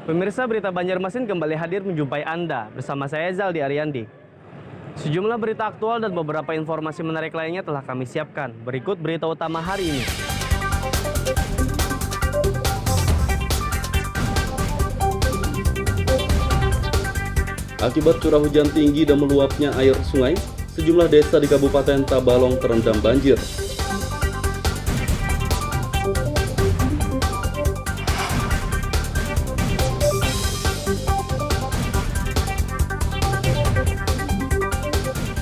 Pemirsa, berita Banjarmasin kembali hadir menjumpai Anda bersama saya Zaldi Ariandi. Sejumlah berita aktual dan beberapa informasi menarik lainnya telah kami siapkan. Berikut berita utama hari ini. Akibat curah hujan tinggi dan meluapnya air sungai, sejumlah desa di Kabupaten Tabalong terendam banjir.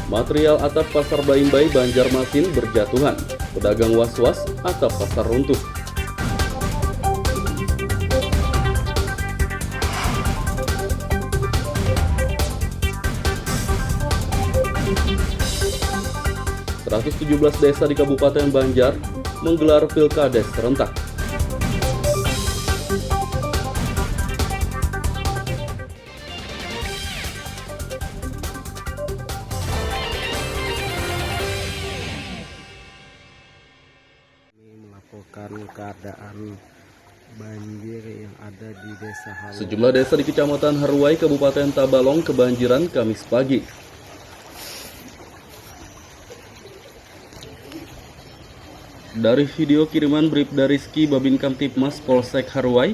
Material atap pasar Baimbai Banjarmasin berjatuhan. Pedagang was-was atap pasar runtuh. ...117 desa di Kabupaten Banjar menggelar pilkades serentak. Melaporkan keadaan banjir yang ada di Desa Halong. Sejumlah desa di Kecamatan Haruai, Kabupaten Tabalong kebanjiran Kamis pagi. Dari video kiriman Bribda Rizky Babin Kamtipmas Polsek Haruai,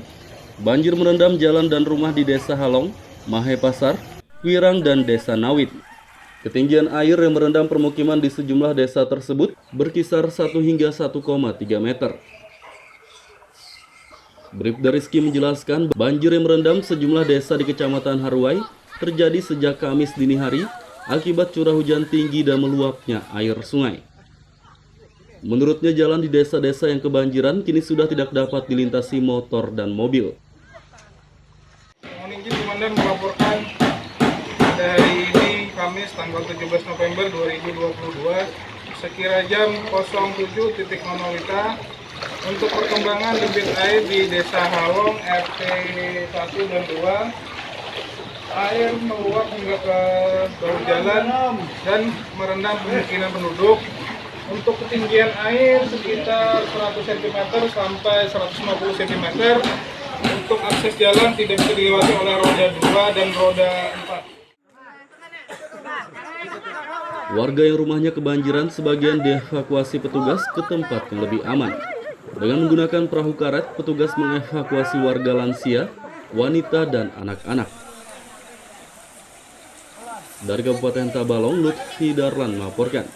banjir merendam jalan dan rumah di Desa Halong, Mahepasar, Wirang, dan Desa Nawit. Ketinggian air yang merendam permukiman di sejumlah desa tersebut berkisar 1 hingga 1,3 meter. Bribda Rizky menjelaskan banjir yang merendam sejumlah desa di Kecamatan Haruai terjadi sejak Kamis dini hari akibat curah hujan tinggi dan meluapnya air sungai. Menurutnya jalan di desa-desa yang kebanjiran kini sudah tidak dapat dilintasi motor dan mobil. Mohon izin Komandan melaporkan pada hari ini Kamis tanggal 17 November 2022 sekira jam 07.00 WITA untuk perkembangan debit air di Desa Halong RT 1 dan 2. Air meluap hingga ke bahu jalan dan merendam pemukiman penduduk. Untuk ketinggian air sekitar 100 cm sampai 150 cm. Untuk akses jalan tidak bisa dilewati oleh roda 2 dan roda 4. Warga yang rumahnya kebanjiran sebagian dievakuasi petugas ke tempat yang lebih aman. Dengan menggunakan perahu karet, petugas mengevakuasi warga lansia, wanita, dan anak-anak. Dari Kabupaten Tabalong, Lutfi Darlan melaporkan.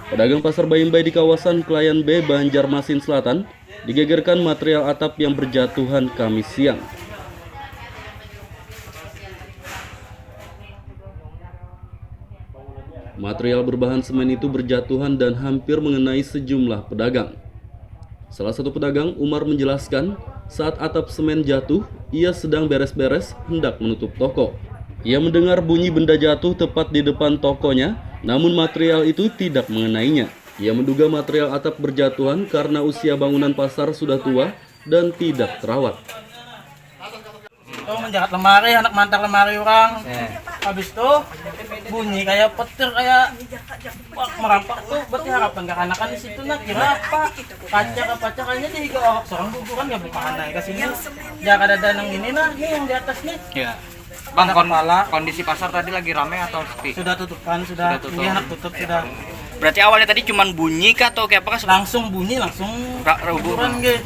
Pedagang pasar Baimbai di kawasan Klayan B, Banjarmasin Selatan digegerkan material atap yang berjatuhan Kamis siang. Material berbahan semen itu berjatuhan dan hampir mengenai sejumlah pedagang. Salah satu pedagang, Umar, menjelaskan saat atap semen jatuh, ia sedang beres-beres hendak menutup toko. Ia mendengar bunyi benda jatuh tepat di depan tokonya, namun material itu tidak mengenainya. Ia menduga material atap berjatuhan karena usia bangunan pasar sudah tua dan tidak terawat. Itu menjahat lemari, anak mantar lemari orang. Habis itu bunyi kayak petir, kayak merampak tuh. Berarti harapan kekanakan di situ nak kira apa? Kaca kayaknya dihiga orang seorang guguran nggak buka naik ke sini. Jangan ada danang ini nah, ini yang di atas nih. Ya. Bang, kondisi pasar tadi lagi ramai atau sepi? Sudah tutup kan, sudah. Ini anak tutup sudah. Berarti awalnya tadi cuma bunyi kah atau kayak apa? Langsung bunyi, langsung guguran gitu.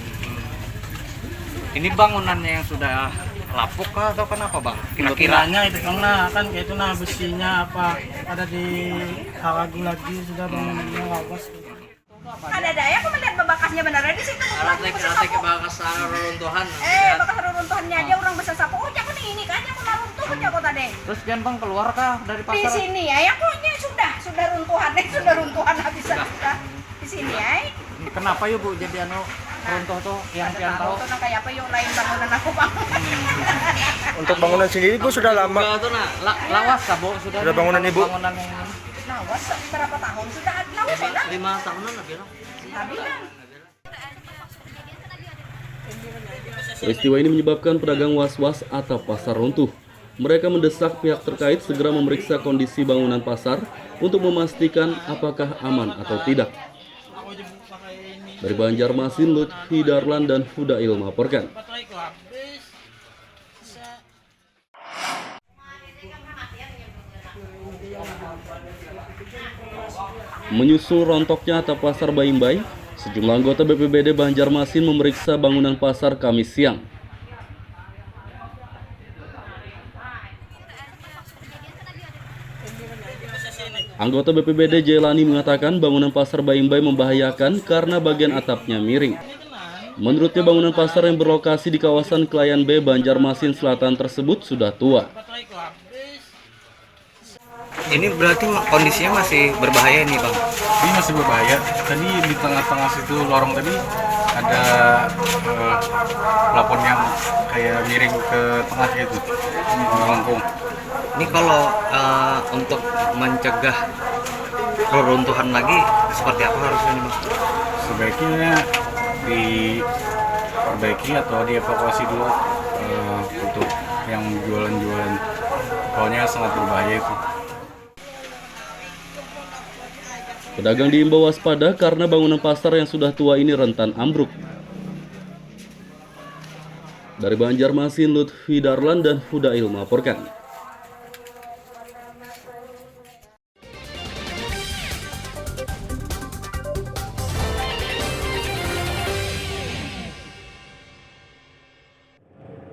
Ini bangunannya yang sudah lapuk kah atau kenapa bang? Kira-kiranya itu karena kan kayak itu nah besinya apa ada di haragu lagi sudah bangunannya lawas. Ada daya aku melihat bebakasnya beneran di situ. Rata bekas reruntuhan. Bekas reruntuhannya aja orang besar sapu. Oh, jangan ini kan yang kena runtuh aja kok tadi. Terus jangan bang keluar kah dari pasar? Di sini ya, yang punya sudah runtuhan habisan sudah. Di sini ya. Kenapa yuk bu jadi runtuh tuh yang pian tahu? Runtuh kayak apa yuk lain bangunan aku bang. Untuk bangunan sendiri Bu sudah lama. Enggak tuh nah, lawas kah bu? Sudah bangunan Ibu? Bangunan yang Lawas berapa tahun sudah? Lawas ya? 5 tahunan lah bilang. Peristiwa ini menyebabkan pedagang was-was atap pasar runtuh. Mereka mendesak pihak terkait segera memeriksa kondisi bangunan pasar untuk memastikan apakah aman atau tidak. Dari Banjarmasin, Lutfi Darlan dan Hudail melaporkan. Menyusul rontoknya atap pasar Baimbai, sejumlah anggota BPBD Banjarmasin memeriksa bangunan pasar Kamis siang. Anggota BPBD Jailani mengatakan bangunan pasar Baimbai membahayakan karena bagian atapnya miring. Menurutnya bangunan pasar yang berlokasi di kawasan Klayan B, Banjarmasin Selatan tersebut sudah tua. Ini berarti kondisinya masih berbahaya nih Bang? Ini masih berbahaya. Tadi di tengah-tengah situ lorong tadi ada plafon yang kayak miring ke tengah gitu, melengkung. Ini kalau untuk mencegah reruntuhan lagi seperti apa harusnya nih Bang? Sebaiknya diperbaiki atau dievakuasi dulu untuk yang jualan-jualan. Pokoknya sangat berbahaya itu. Pedagang diimbau waspada karena bangunan pasar yang sudah tua ini rentan ambruk. Dari Banjarmasin, Lutfi Darlan dan Hudail melaporkan.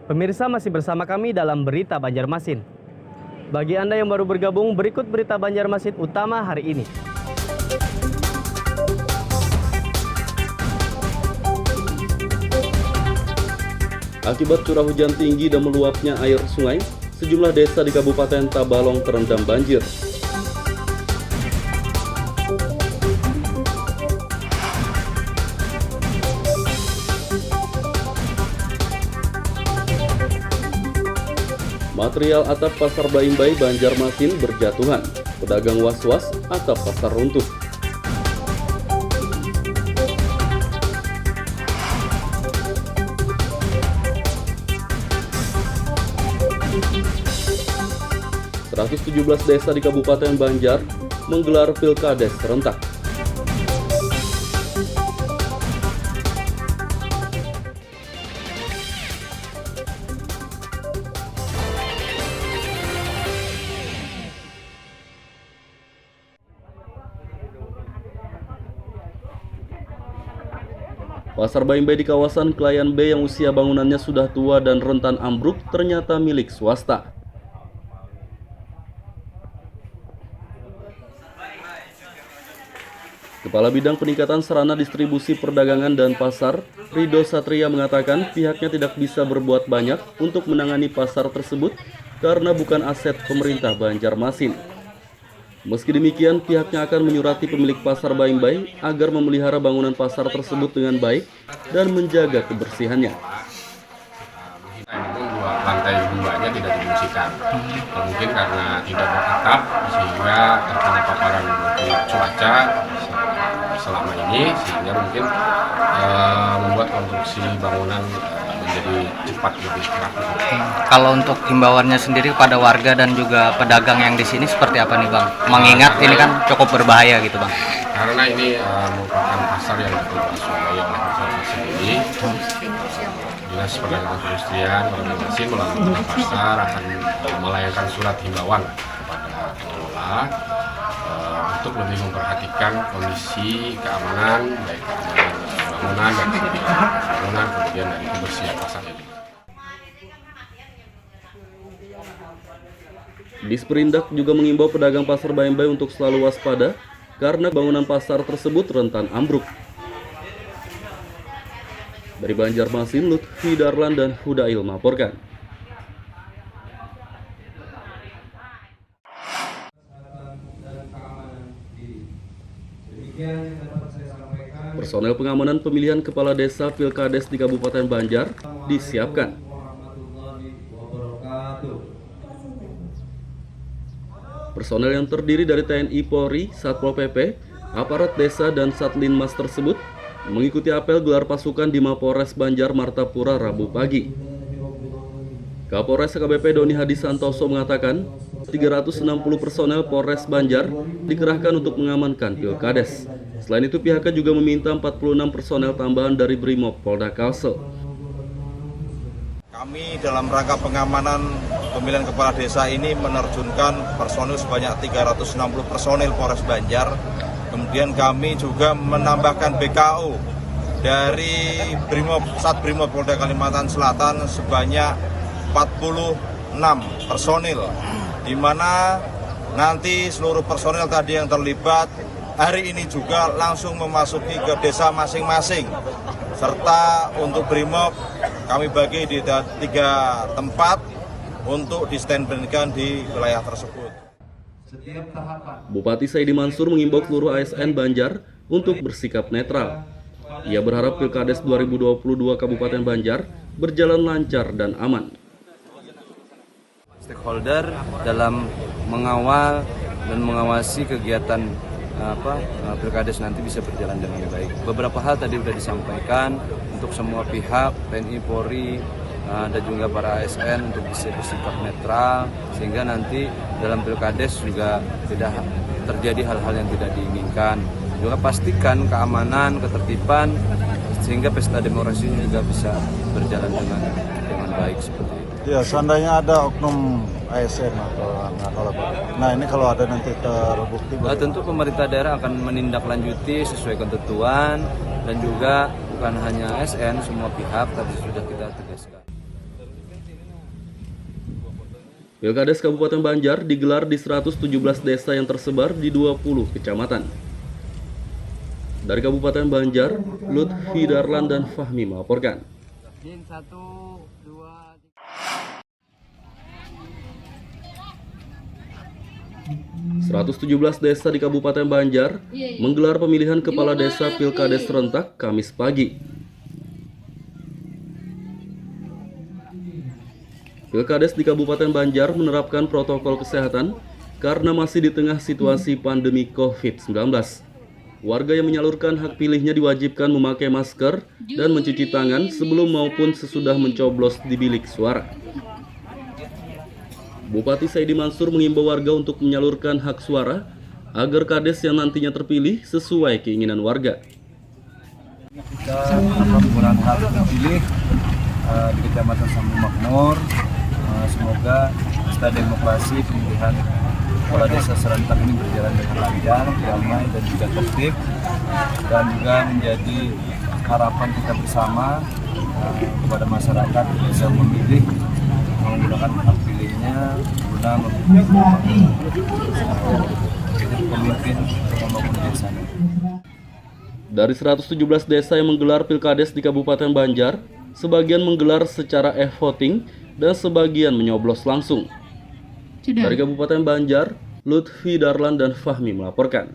Pemirsa masih bersama kami dalam Berita Banjarmasin. Bagi Anda yang baru bergabung, berikut Berita Banjarmasin utama hari ini. Akibat curah hujan tinggi dan meluapnya air sungai, sejumlah desa di Kabupaten Tabalong terendam banjir. Material atap pasar Baimbai, Banjarmasin berjatuhan. Pedagang was-was atap pasar runtuh. ...117 desa di Kabupaten Banjar menggelar pilkades serentak. Pasar Baimbai di kawasan Klayan B yang usia bangunannya sudah tua dan rentan ambruk ternyata milik swasta. Kepala Bidang Peningkatan Sarana Distribusi Perdagangan dan Pasar, Rido Satria mengatakan pihaknya tidak bisa berbuat banyak untuk menangani pasar tersebut karena bukan aset pemerintah Banjarmasin. Meski demikian, pihaknya akan menyurati pemilik pasar Baimbai agar memelihara bangunan pasar tersebut dengan baik dan menjaga kebersihannya. Namun lantai 2-nya tidak difungsikan, mungkin karena tidak beratap sehingga terkena paparan cuaca selama ini, sehingga mungkin membuat konstruksi bangunan menjadi cepat lebih rapi. Kalau untuk himbauannya sendiri kepada warga dan juga pedagang yang di sini seperti apa nih Bang? Mengingat ini kan cukup berbahaya gitu Bang. Karena ini merupakan pasar yang dikuasai oleh masyarakat sendiri. Dinas Perdagangan Perindustrian Banjarmasin melalui pasar akan melayangkan surat himbauan kepada pengelola untuk lebih memperhatikan kondisi keamanan, baik keamanan bangunan dan bangunan, kemudian dari kebersihan pasar ini. Disperindak juga mengimbau pedagang pasar Baimbai untuk selalu waspada karena bangunan pasar tersebut rentan ambruk. Dari Banjarmasin, Lutfi Darlan dan Hudail melaporkan. Personel pengamanan pemilihan kepala desa Pilkades di Kabupaten Banjar disiapkan. Personel yang terdiri dari TNI, Polri, Satpol PP, aparat desa dan Satlinmas tersebut mengikuti apel gelar pasukan di Mapolres Banjar Martapura Rabu pagi. Kapolres AKBP Doni Hadi Santoso mengatakan 360 personel Polres Banjar dikerahkan untuk mengamankan Pilkades. Selain itu pihaknya juga meminta 46 personel tambahan dari Brimob Polda Kalsel. Kami dalam rangka pengamanan pemilihan kepala desa ini menerjunkan personil sebanyak 360 personil Polres Banjar. Kemudian kami juga menambahkan BKO dari Satbrimob Polda Kalimantan Selatan sebanyak 46 personil, di mana nanti seluruh personil tadi yang terlibat hari ini juga langsung memasuki ke desa masing-masing. Serta untuk Brimob kami bagi di 3 tempat untuk di-standby-kan di wilayah tersebut. Bupati Saidi Mansur mengimbau seluruh ASN Banjar untuk bersikap netral. Ia berharap Pilkades 2022 Kabupaten Banjar berjalan lancar dan aman. Stakeholder dalam mengawal dan mengawasi kegiatan Pilkades nanti bisa berjalan dengan baik. Beberapa hal tadi sudah disampaikan untuk semua pihak, TNI, Polri, dan juga para ASN untuk bisa bersikap netral sehingga nanti dalam Pilkades juga tidak terjadi hal-hal yang tidak diinginkan. Juga pastikan keamanan, ketertiban sehingga pesta demokrasi juga bisa berjalan dengan baik seperti itu. Ya, seandainya ada oknum ASN atau nah ini kalau ada nanti terbukti. Tentu pemerintah daerah akan menindaklanjuti sesuai ketentuan dan juga bukan hanya ASN, semua pihak tadi sudah kita tegaskan. Pilkades Kabupaten Banjar digelar di 117 desa yang tersebar di 20 kecamatan. Dari Kabupaten Banjar, Lutfi Darlan dan Fahmi melaporkan. 117 desa di Kabupaten Banjar menggelar pemilihan kepala desa Pilkades serentak Kamis pagi. Pilkades di Kabupaten Banjar menerapkan protokol kesehatan karena masih di tengah situasi pandemi COVID-19. Warga yang menyalurkan hak pilihnya diwajibkan memakai masker dan mencuci tangan sebelum maupun sesudah mencoblos di bilik suara. Bupati Saidi Mansur mengimbau warga untuk menyalurkan hak suara agar kades yang nantinya terpilih sesuai keinginan warga. Kita akan menggunakan hak pilih di Kecamatan Sambu Makmur. Semoga pesta demokrasi pemilihan kepala desa serentak ini berjalan dengan lancar, damai dan juga tertib, dan juga menjadi harapan kita bersama kepada masyarakat bisa memilih menggunakan hak pilihnya guna memilih pemimpin yang membangun desanya. Dari 117 desa yang menggelar Pilkades di Kabupaten Banjar, sebagian menggelar secara e-voting dan sebagian menyoblos langsung. Dari Kabupaten Banjar, Lutfi Darlan dan Fahmi melaporkan.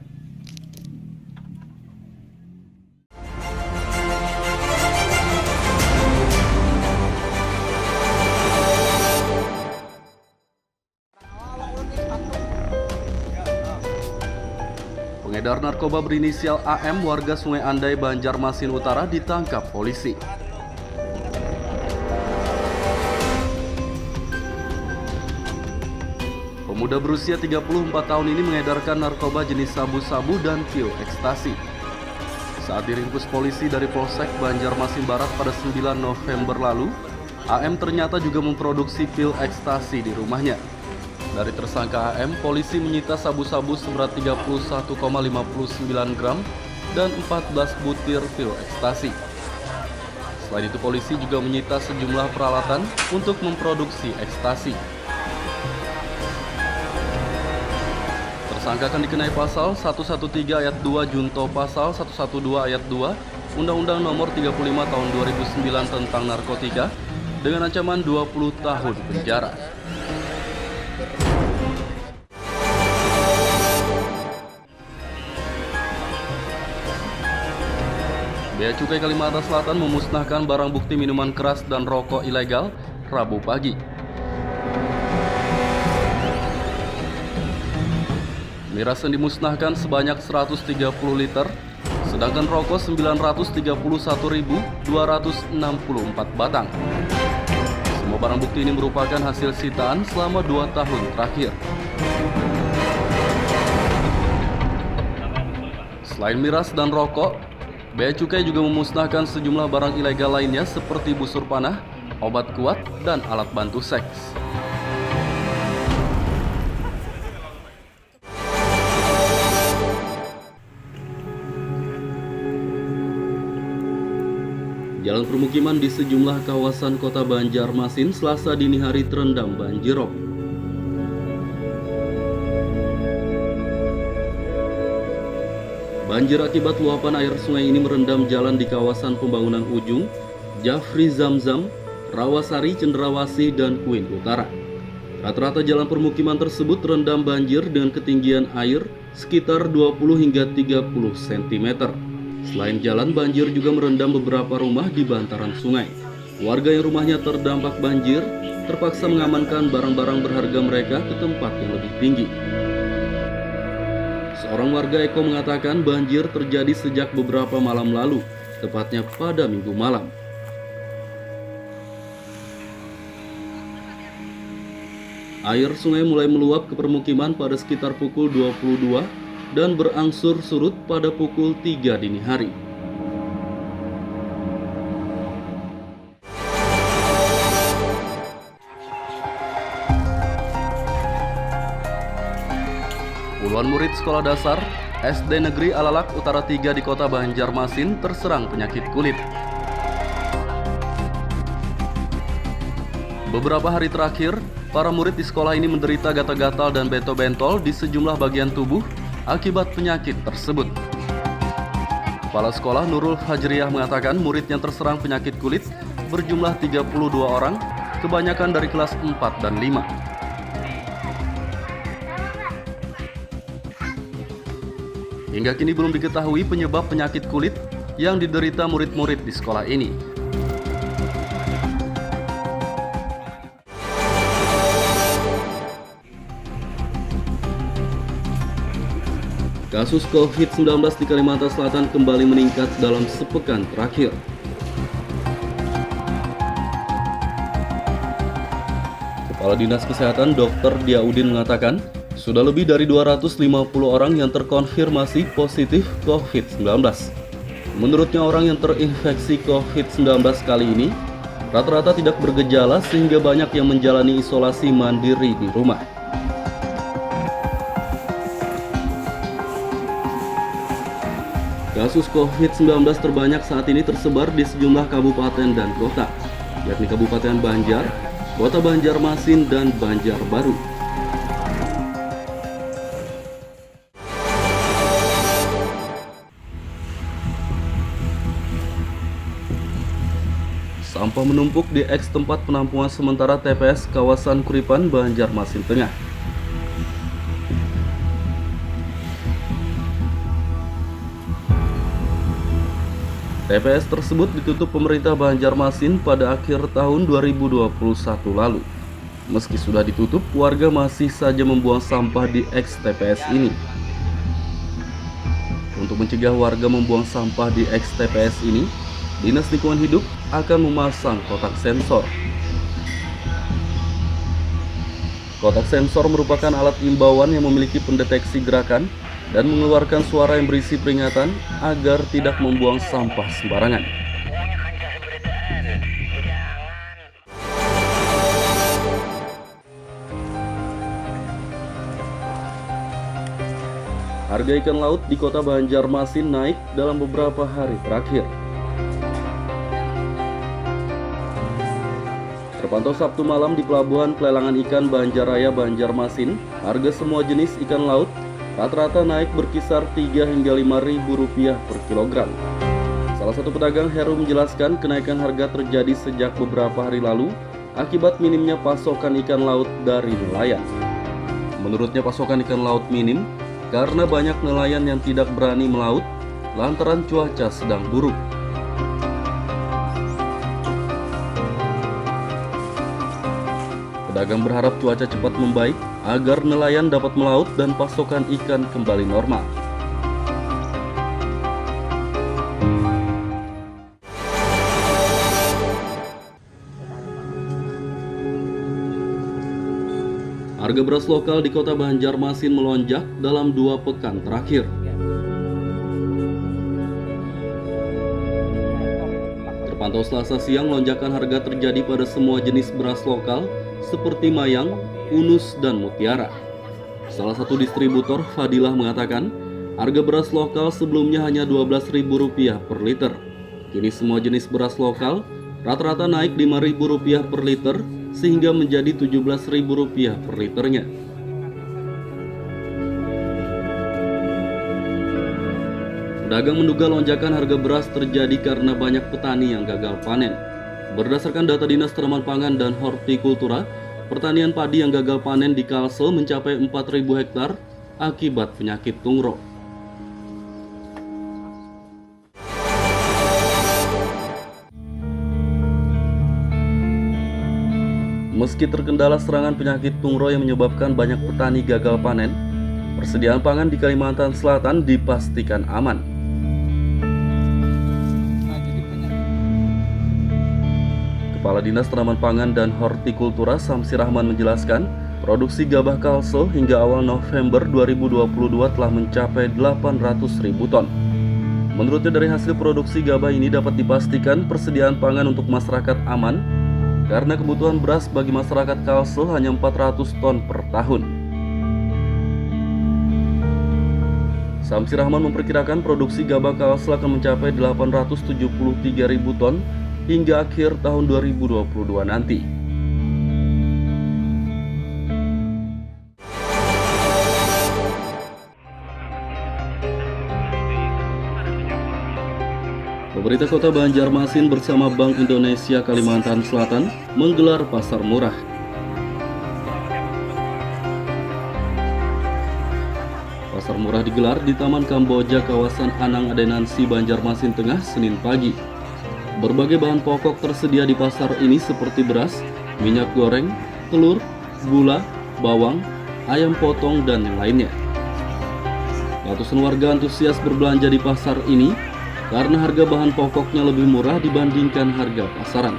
Pengedar narkoba berinisial AM warga Sungai Andai, Banjarmasin Utara ditangkap polisi. Pemuda berusia 34 tahun ini mengedarkan narkoba jenis sabu-sabu dan pil ekstasi. Saat diringkus polisi dari Polsek Banjarmasin Barat pada 9 November lalu, AM ternyata juga memproduksi pil ekstasi di rumahnya. Dari tersangka AM, polisi menyita sabu-sabu seberat 31,59 gram dan 14 butir pil ekstasi. Selain itu, polisi juga menyita sejumlah peralatan untuk memproduksi ekstasi. Tersangka akan dikenai pasal 113 ayat 2 junto pasal 112 ayat 2 Undang-Undang Nomor 35 Tahun 2009 tentang narkotika dengan ancaman 20 tahun penjara. Bea Cukai Kalimantan Selatan memusnahkan barang bukti minuman keras dan rokok ilegal Rabu pagi. Miras yang dimusnahkan sebanyak 130 liter, sedangkan rokok 931.264 batang. Semua barang bukti ini merupakan hasil sitaan selama 2 tahun terakhir. Selain miras dan rokok, Bea Cukai juga memusnahkan sejumlah barang ilegal lainnya seperti busur panah, obat kuat, dan alat bantu seks. Jalan permukiman di sejumlah kawasan kota Banjarmasin Selasa dini hari terendam banjirop. Banjir akibat luapan air sungai ini merendam jalan di kawasan pembangunan Ujung, Jafri Zamzam, Rawasari, Cendrawasih, dan Kuin Utara. Rata-rata jalan permukiman tersebut terendam banjir dengan ketinggian air sekitar 20 hingga 30 cm. Selain jalan, banjir juga merendam beberapa rumah di bantaran sungai. Warga yang rumahnya terdampak banjir terpaksa mengamankan barang-barang berharga mereka ke tempat yang lebih tinggi. Seorang warga Eko mengatakan banjir terjadi sejak beberapa malam lalu, tepatnya pada Minggu malam. Air sungai mulai meluap ke permukiman pada sekitar pukul 22 dan berangsur surut pada pukul 3 dini hari. Puluhan murid sekolah dasar SD Negeri Alalak Utara 3 di kota Banjarmasin terserang penyakit kulit. Beberapa hari terakhir, para murid di sekolah ini menderita gatal-gatal dan bentol-bentol di sejumlah bagian tubuh akibat penyakit tersebut. Kepala sekolah Nurul Fajriyah mengatakan murid yang terserang penyakit kulit berjumlah 32 orang, kebanyakan dari kelas 4 dan 5. Hingga kini belum diketahui penyebab penyakit kulit yang diderita murid-murid di sekolah ini. Kasus COVID-19 di Kalimantan Selatan kembali meningkat dalam sepekan terakhir. Kepala Dinas Kesehatan Dr. Diaudin mengatakan, sudah lebih dari 250 orang yang terkonfirmasi positif COVID-19. Menurutnya orang yang terinfeksi COVID-19 kali ini rata-rata tidak bergejala sehingga banyak yang menjalani isolasi mandiri di rumah. Kasus COVID-19 terbanyak saat ini tersebar di sejumlah kabupaten dan kota, yakni Kabupaten Banjar, Kota Banjarmasin, dan Banjarbaru. Sampah menumpuk di eks tempat penampungan sementara TPS kawasan Kuripan, Banjarmasin Tengah. TPS tersebut ditutup pemerintah Banjarmasin pada akhir tahun 2021 lalu. Meski sudah ditutup, warga masih saja membuang sampah di eks TPS ini. Untuk mencegah warga membuang sampah di eks TPS ini, Dinas Lingkungan Hidup akan memasang kotak sensor. Kotak sensor merupakan alat imbauan yang memiliki pendeteksi gerakan dan mengeluarkan suara yang berisi peringatan agar tidak membuang sampah sembarangan. Harga ikan laut di kota Banjarmasin naik dalam beberapa hari terakhir. Terpantau Sabtu malam di Pelabuhan Pelelangan Ikan Banjaraya, Banjarmasin, harga semua jenis ikan laut rata-rata naik berkisar 3 hingga 5 ribu rupiah per kilogram. Salah satu pedagang Heru menjelaskan kenaikan harga terjadi sejak beberapa hari lalu akibat minimnya pasokan ikan laut dari nelayan. Menurutnya pasokan ikan laut minim karena banyak nelayan yang tidak berani melaut lantaran cuaca sedang buruk. Pedagang berharap cuaca cepat membaik agar nelayan dapat melaut dan pasokan ikan kembali normal. Harga beras lokal di kota Banjarmasin melonjak dalam 2 pekan terakhir. Terpantau Selasa siang, lonjakan harga terjadi pada semua jenis beras lokal seperti Mayang, Unus, dan Mutiara. Salah satu distributor, Fadilah, mengatakan harga beras lokal sebelumnya hanya Rp12.000 per liter. Kini semua jenis beras lokal rata-rata naik Rp5.000 per liter sehingga menjadi Rp17.000 per liternya. Pedagang menduga lonjakan harga beras terjadi karena banyak petani yang gagal panen. Berdasarkan data Dinas Tanaman Pangan dan Hortikultura, pertanian padi yang gagal panen di Kalsel mencapai 4.000 hektar akibat penyakit tungro. Meski terkendala serangan penyakit tungro yang menyebabkan banyak petani gagal panen, persediaan pangan di Kalimantan Selatan dipastikan aman. Kepala Dinas Tanaman Pangan dan Hortikultura Samsi Rahman menjelaskan, produksi gabah Kalsel hingga awal November 2022 telah mencapai 800.000 ton. Menurutnya dari hasil produksi gabah ini dapat dipastikan persediaan pangan untuk masyarakat aman, karena kebutuhan beras bagi masyarakat Kalsel hanya 400 ton per tahun. Samsi Rahman memperkirakan produksi gabah Kalsel akan mencapai 873.000 ton hingga akhir tahun 2022 nanti. Pemerintah Kota Banjarmasin bersama Bank Indonesia Kalimantan Selatan menggelar pasar murah. Pasar murah digelar di Taman Kamboja, kawasan Anang Adenansi, Banjarmasin Tengah, Senin pagi. Berbagai bahan pokok tersedia di pasar ini seperti beras, minyak goreng, telur, gula, bawang, ayam potong, dan yang lainnya. Ratusan warga antusias berbelanja di pasar ini karena harga bahan pokoknya lebih murah dibandingkan harga pasaran.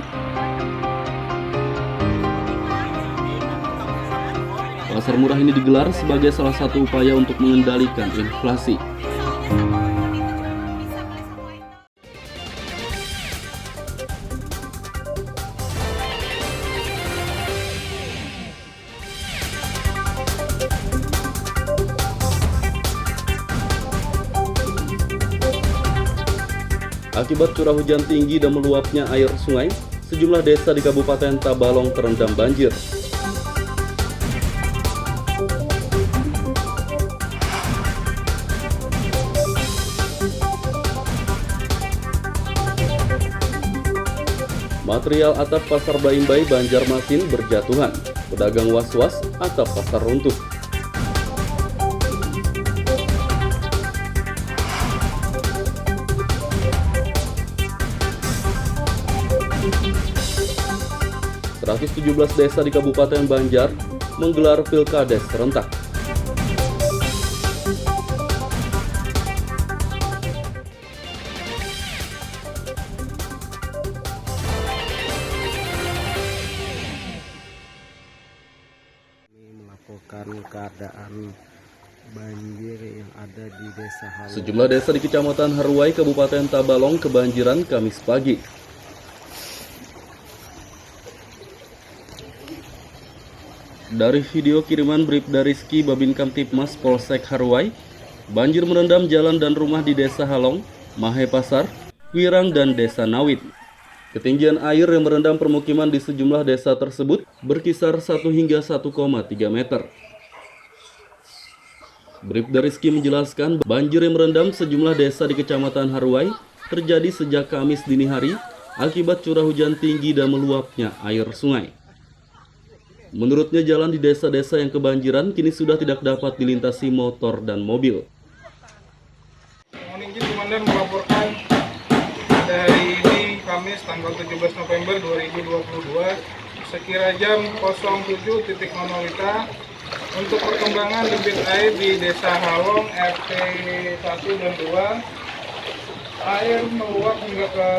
Pasar murah ini digelar sebagai salah satu upaya untuk mengendalikan inflasi. Akibat curah hujan tinggi dan meluapnya air sungai, sejumlah desa di Kabupaten Tabalong terendam banjir. Material atap pasar Baimbai, Banjarmasin berjatuhan. Pedagang was-was atap pasar runtuh. ...117 desa di Kabupaten Banjar menggelar pilkades serentak. Melaporkan keadaan banjir yang ada di Desa Halong. Sejumlah desa di Kecamatan Haruai, Kabupaten Tabalong kebanjiran Kamis pagi. Dari video kiriman Bribda Rizky Babin Kamtipmas Polsek Haruai, banjir merendam jalan dan rumah di Desa Halong, Mahe Pasar, Wirang, dan Desa Nawit. Ketinggian air yang merendam permukiman di sejumlah desa tersebut berkisar 1 hingga 1,3 meter. Bribda Rizky menjelaskan banjir yang merendam sejumlah desa di Kecamatan Haruai terjadi sejak Kamis dini hari akibat curah hujan tinggi dan meluapnya air sungai. Menurutnya jalan di desa-desa yang kebanjiran kini sudah tidak dapat dilintasi motor dan mobil. Mohon izin Komandan melaporkan pada hari ini Kamis tanggal 17 November 2022 sekira jam 07.00 untuk perkembangan debit air di Desa Halong RT 1 dan 2. Air meluap hingga ke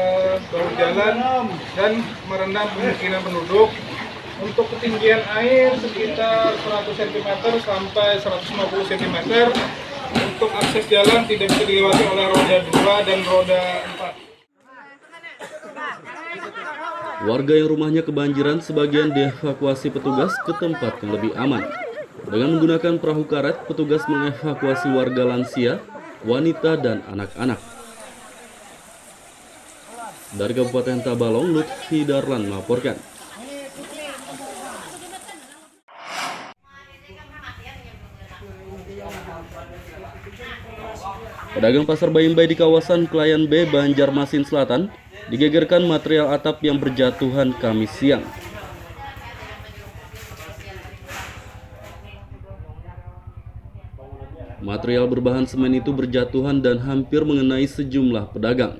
bahu jalan dan merendam pemukiman penduduk. Untuk ketinggian air sekitar 100 cm sampai 150 cm. Untuk akses jalan tidak bisa dilewati oleh roda 2 dan roda 4. Warga yang rumahnya kebanjiran sebagian dievakuasi petugas ke tempat yang lebih aman. Dengan menggunakan perahu karet, petugas mengevakuasi warga lansia, wanita, dan anak-anak. Dari Kabupaten Tabalong, Lutfi Darlan melaporkan. Pedagang pasar Bayimbai di kawasan Klayan B, Banjarmasin Selatan, digegerkan material atap yang berjatuhan Kamis siang. Material berbahan semen itu berjatuhan dan hampir mengenai sejumlah pedagang.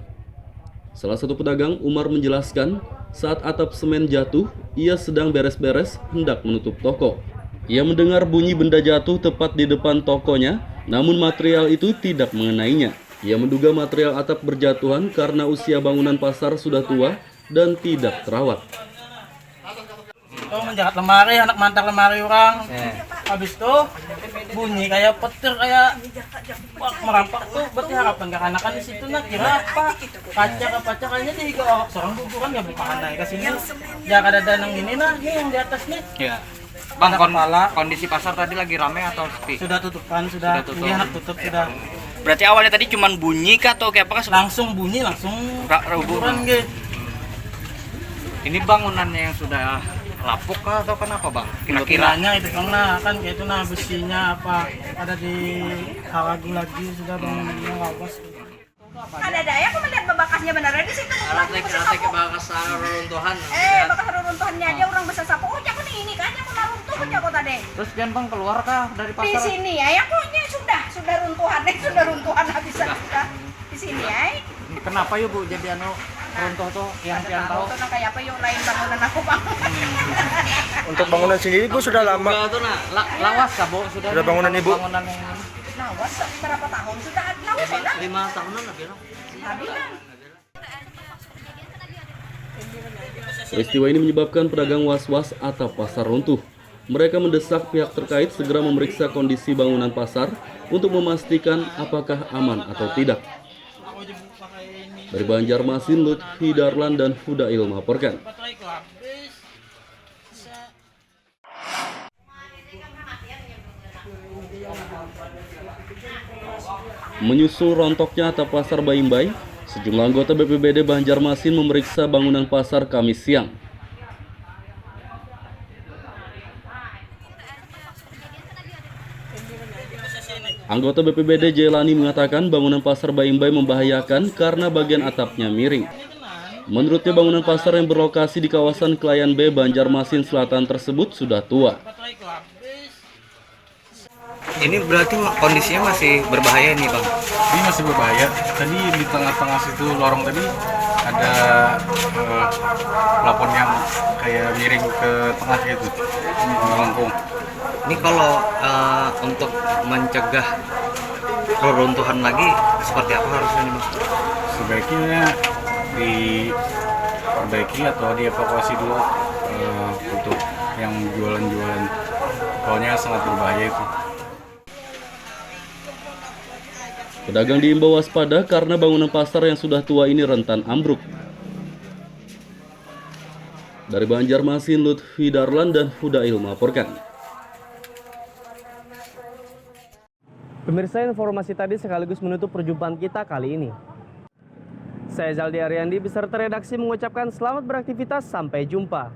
Salah satu pedagang, Umar, menjelaskan saat atap semen jatuh, ia sedang beres-beres hendak menutup toko. Ia mendengar bunyi benda jatuh tepat di depan tokonya, namun material itu tidak mengenainya. Ia menduga material atap berjatuhan karena usia bangunan pasar sudah tua dan tidak terawat. Itu menjahat lemari, anak mantar lemari orang. Habis itu bunyi kayak petir, kayak merampak tuh. Berarti harapan kekanakan di situ nak kira apa? Kaca kayaknya tiga seorang guguran nggak berpahan naik ke sini. Jangan ada danang ini nah, ini yang di atas nih. Ya. Bang, kondisi pasar tadi lagi ramai atau sepi? Sudah tutupan, sudah. Ini anak tutup sudah. Berarti awalnya tadi cuman bunyi kah atau kayak apa? Langsung bunyi, langsung guguran gitu. Ini bangunannya yang sudah lapuk kah atau kenapa bang? Kira-kiranya itu karena kan kayak itu nah besinya apa ada di halagu lagi sudah bangunannya lawas. Ada daya aku melihat bebakasnya beneran di situ. Bekas reruntuhan. Bekas reruntuhannya aja orang bisa sapu. Oh, jago nih ini kan yang mau runtuh jago tadi. Terus kan bang keluar kah dari pasar? Di sini ya, yang punya sudah runtuhan habisan sudah di sini ya. Kenapa yuk bu jadi runtuh tuh yang tahu? Itu kayak apa yuk lain bangunan aku bang. Untuk bangunan sendiri Bu sudah lama. Lawas kah bu? Sudah bangunan Ibu? Bangunan yang ini. Lawas berapa tahun sudah lawas sudah? 5 tahunan lagi. Habisan. Peristiwa ini menyebabkan pedagang was-was atap pasar runtuh. Mereka mendesak pihak terkait segera memeriksa kondisi bangunan pasar untuk memastikan apakah aman atau tidak. Dari Banjarmasin, Lutfi Darlan dan Fudail melaporkan. Menyusul rontoknya atap pasar Bayimbai, sejumlah anggota BPBD Banjarmasin memeriksa bangunan pasar Kamis siang. Anggota BPBD Jelani mengatakan bangunan pasar Bayimbai membahayakan karena bagian atapnya miring. Menurutnya bangunan pasar yang berlokasi di kawasan Klayan B, Banjarmasin Selatan tersebut sudah tua. Ini berarti kondisinya masih berbahaya nih bang? Ini masih berbahaya. Tadi di tengah-tengah situ lorong tadi ada plafon yang kayak miring ke tengah gitu, melengkung. Ini kalau untuk mencegah reruntuhan lagi seperti apa harusnya nih bang? Sebaiknya diperbaiki atau dievakuasi dulu untuk yang jualan-jualan. Soalnya sangat berbahaya itu. Pedagang diimbau waspada karena bangunan pasar yang sudah tua ini rentan ambruk. Dari Banjarmasin, Lutfi Darlan dan Fudail melaporkan. Pemirsa, informasi tadi sekaligus menutup perjumpaan kita kali ini. Saya Zaldi Ariandi beserta redaksi mengucapkan selamat beraktivitas, sampai jumpa.